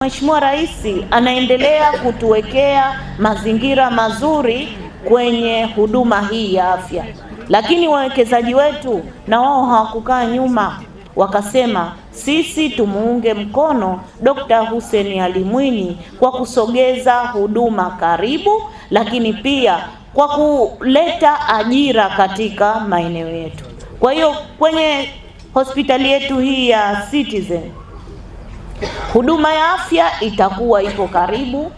Mheshimiwa Rais anaendelea kutuwekea mazingira mazuri kwenye huduma hii ya afya, lakini wawekezaji wetu na wao hawakukaa nyuma, wakasema sisi tumuunge mkono Dr. Hussein Ali Mwinyi kwa kusogeza huduma karibu, lakini pia kwa kuleta ajira katika maeneo yetu. Kwa hiyo kwenye hospitali yetu hii ya Citizen huduma ya afya itakuwa ipo karibu.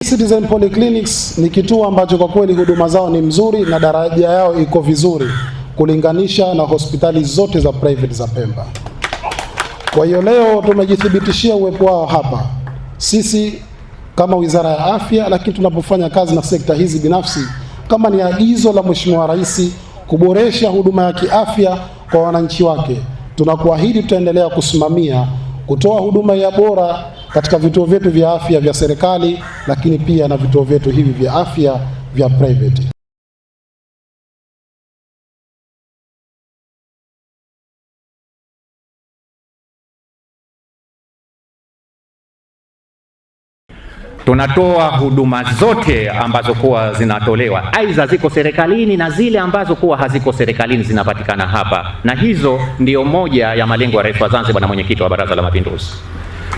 Citizen Polyclinics ni kituo ambacho kwa kweli huduma zao ni mzuri na daraja yao iko vizuri kulinganisha na hospitali zote za private za Pemba. Kwa hiyo leo tumejithibitishia uwepo wao hapa. Sisi kama Wizara ya Afya, lakini tunapofanya kazi na sekta hizi binafsi, kama ni agizo la Mheshimiwa Rais kuboresha huduma ya kiafya kwa wananchi wake, tunakuahidi tutaendelea kusimamia kutoa huduma ya bora katika vituo vyetu vya afya vya serikali, lakini pia na vituo vyetu hivi vya afya vya private. Tunatoa huduma zote ambazo kuwa zinatolewa, aidha ziko serikalini na zile ambazo kuwa haziko serikalini zinapatikana hapa, na hizo ndio moja ya malengo ya Rais wa Zanzibar na mwenyekiti wa Baraza la Mapinduzi.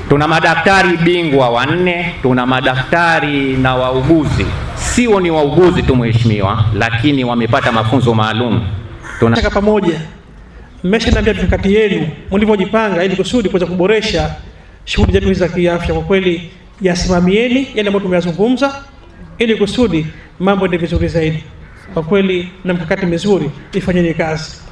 Tuna madaktari bingwa 4, tuna madaktari na wauguzi, sio ni wauguzi tu mheshimiwa, lakini wamepata mafunzo maalum. Tunataka pamoja, mmeshaniambia mikakati yenu mlivyojipanga ili kusudi kuweza kuboresha shughuli zetu za kiafya. Kwa kweli yasimamieni yale ambayo tumeyazungumza ili kusudi mambo yaende vizuri zaidi. Kwa kweli na mkakati mzuri, ifanyeni kazi.